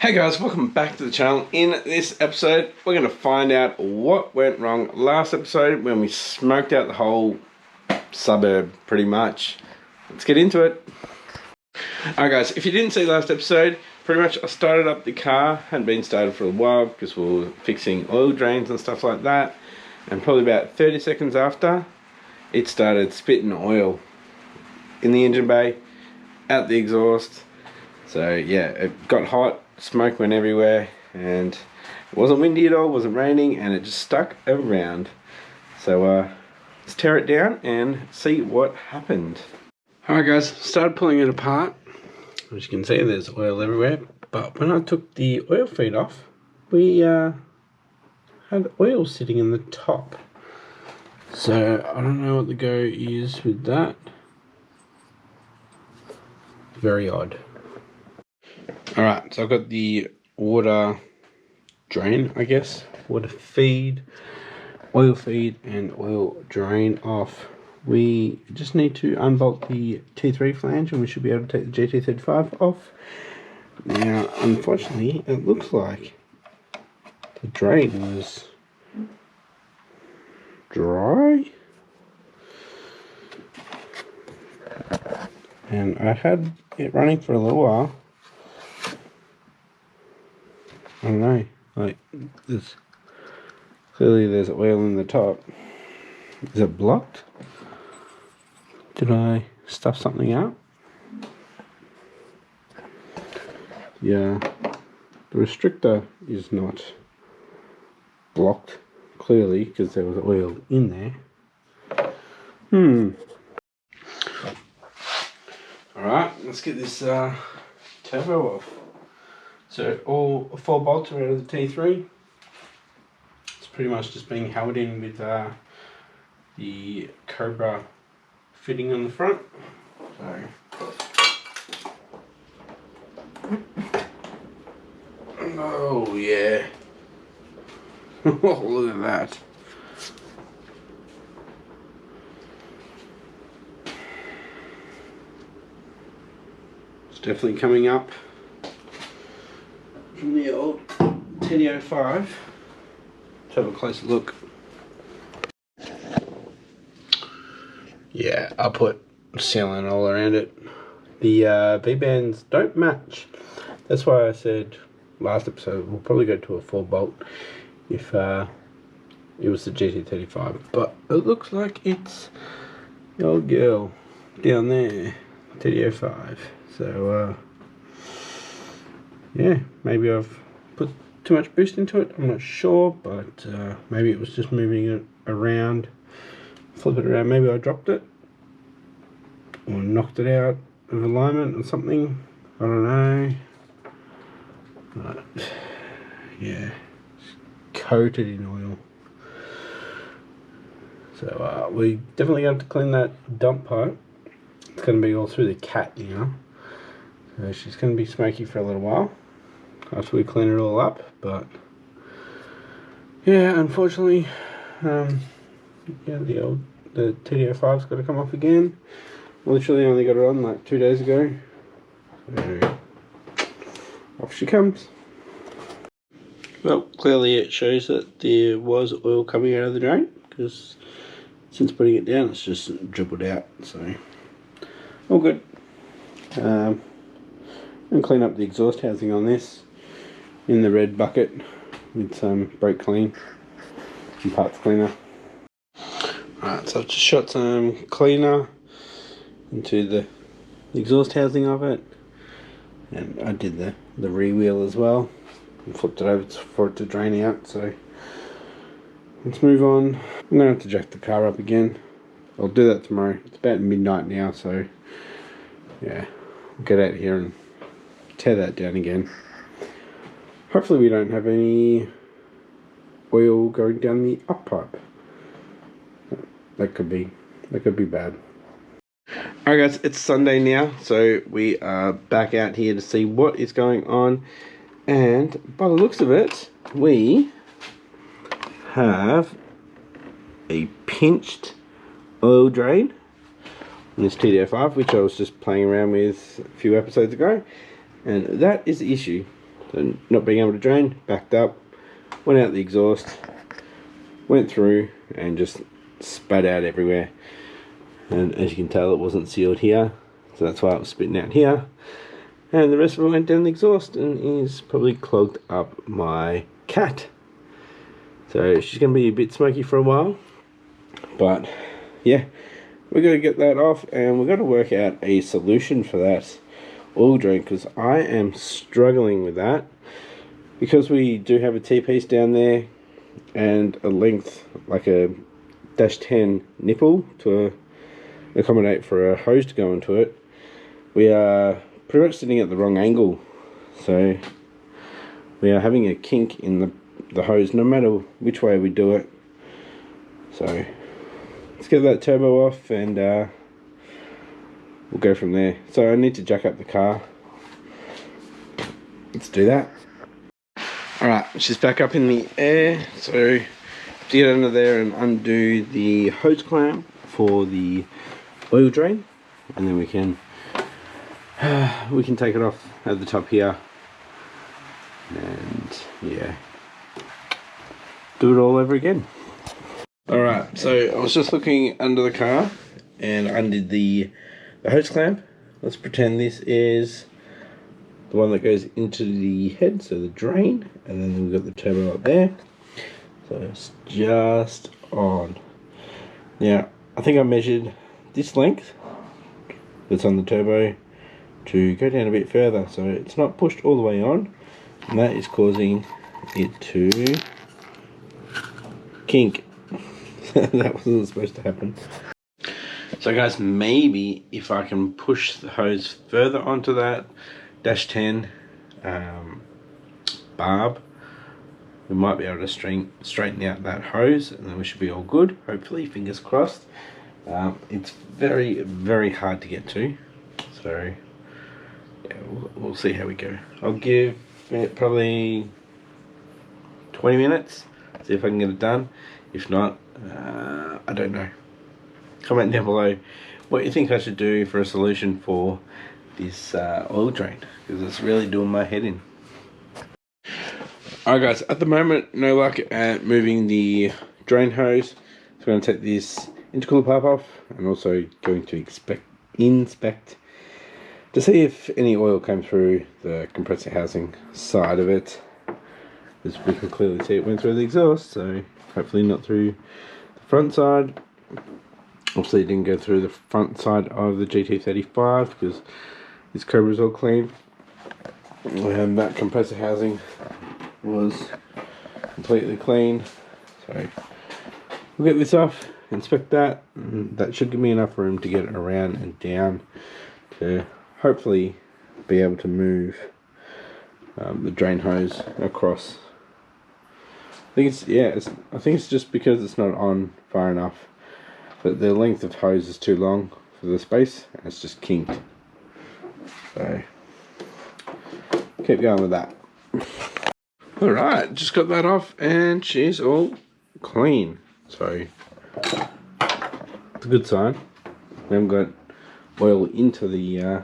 Hey guys, welcome back to the channel. In this episode, we're going to find out what went wrong last episode when we smoked out the whole suburb, pretty much. Let's get into it. Alright guys, if you didn't see last episode, pretty much I started up the car, hadn't been started for a while because we were fixing oil drains and stuff like that. And probably about 30 seconds after, it started spitting oil in the engine bay, out the exhaust. So yeah, it got hot. Smoke went everywhere, and it wasn't windy at all, wasn't raining, and it just stuck around. So let's tear it down and see what happened. Alright guys, started pulling it apart. As you can see, there's oil everywhere, but when I took the oil feed off, we had oil sitting in the top. So I don't know what the go is with that. Very odd. Alright, so I've got the water drain, I guess, water feed, oil feed and oil drain off. We just need to unbolt the T3 flange and we should be able to take the GT35 off. Now, unfortunately, it looks like the drain was dry. And I had it running for a little while. I don't know, like, clearly there's oil in the top. Is it blocked? Did I stuff something out? Yeah, the restrictor is not blocked, clearly, because there was oil in there. Alright, let's get this turbo off. So all 4 bolts are out of the T3. It's pretty much just being held in with the Cobra fitting on the front. Oh yeah. Oh, look at that. It's definitely coming up from the old TD05. Let's have a closer look. Yeah, I put sealant all around it. The V-bands don't match. That's why I said last episode we'll probably go to a 4 bolt if it was the GT35. But it looks like it's the old girl down there, TD05. So yeah, maybe I've put too much boost into it, I'm not sure, but maybe it was just moving it around, flip it around, maybe I dropped it, or knocked it out of alignment or something, I don't know, but yeah, it's coated in oil. So we definitely have to clean that dump pipe. It's going to be all through the cat now, so she's going to be smoky for a little while after we clean it all up. But yeah, unfortunately, yeah, the TD05's got to come off again. I literally only got it on like 2 days ago, so off she comes. Well, clearly it shows that there was oil coming out of the drain, because since putting it down it's just dribbled out, so all good. And clean up the exhaust housing on this in the red bucket with some brake clean and parts cleaner. Alright, so I've just shot some cleaner into the exhaust housing of it, and I did the rear wheel as well and flipped it over for it to drain out. So let's move on. I'm going to have to jack the car up again. I'll do that tomorrow. It's about midnight now, so yeah, we'll get out here and tear that down again. Hopefully we don't have any oil going down the up pipe. That could be bad. Alright guys, it's Sunday now, so we are back out here to see what is going on, and by the looks of it, we have a pinched oil drain on this TD05, which I was just playing around with a few episodes ago, and that is the issue. So not being able to drain, backed up, went out the exhaust, went through and just spat out everywhere. And as you can tell, it wasn't sealed here, so that's why it was spitting out here. And the rest of it went down the exhaust and is probably clogged up my cat. So she's going to be a bit smoky for a while. But yeah, we're going to get that off and we've got to work out a solution for that oil drain, because I am struggling with that. Because we do have a T-piece down there and a length, like a -10 nipple to accommodate for a hose to go into it, we are pretty much sitting at the wrong angle. So we are having a kink in the hose no matter which way we do it. So let's get that turbo off and we'll go from there. So I need to jack up the car. Let's do that. Alright, she's back up in the air. So to get under there and undo the hose clamp for the oil drain, and then we can take it off at the top here, and yeah, do it all over again. Alright, so I was just looking under the car and undid the hose clamp. Let's pretend this is the one that goes into the head, so the drain, and then we've got the turbo up there. So it's just on. Now, I think I measured this length that's on the turbo to go down a bit further, so it's not pushed all the way on, and that is causing it to kink. That wasn't supposed to happen. So guys, maybe if I can push the hose further onto that -10 barb, we might be able to straighten out that hose, and then we should be all good, hopefully, fingers crossed. It's very, very hard to get to, so yeah, we'll see how we go. I'll give it probably 20 minutes, see if I can get it done. If not, I don't know. Comment down below what you think I should do for a solution for this oil drain, because it's really doing my head in. Alright guys, at the moment no luck at moving the drain hose, so I'm going to take this intercooler pipe off and also going to inspect to see if any oil came through the compressor housing side of it. As we can clearly see, it went through the exhaust, so hopefully not through the front side. Obviously it didn't go through the front side of the GT35 because this Cobra is all clean, and that compressor housing was completely clean. So we'll get this off, inspect that, and that should give me enough room to get it around and down to hopefully be able to move the drain hose across. I think it's just because it's not on far enough, but the length of hose is too long for the space and it's just kinked. So keep going with that. Alright, just got that off and she's all clean, so it's a good sign. We haven't got oil into the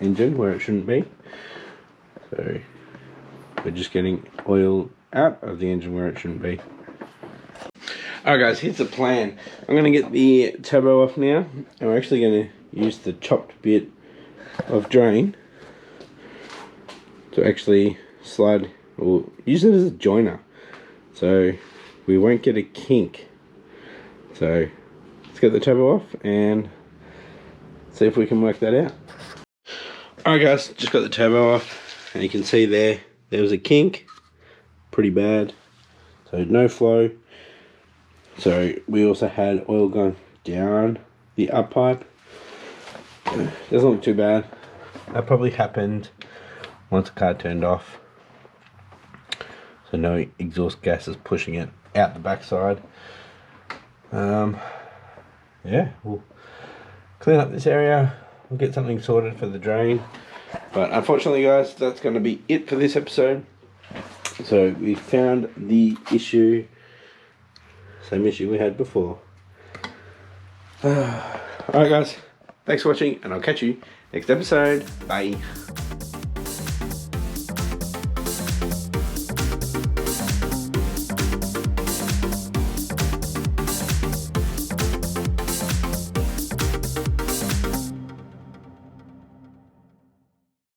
engine where it shouldn't be, so we're just getting oil out of the engine where it shouldn't be. Alright guys, here's the plan. I'm going to get the turbo off now, and we're actually going to use the chopped bit of drain to actually slide, or use it as a joiner, so we won't get a kink. So let's get the turbo off and see if we can work that out. Alright guys, just got the turbo off, and you can see there was a kink, pretty bad, so no flow. So we also had oil going down the up pipe. Doesn't look too bad. That probably happened once the car turned off, so no exhaust gas is pushing it out the backside. Yeah, we'll clean up this area, we'll get something sorted for the drain. But unfortunately guys, that's going to be it for this episode. So we found the issue, same issue we had before. Alright guys, thanks for watching, and I'll catch you next episode. Bye.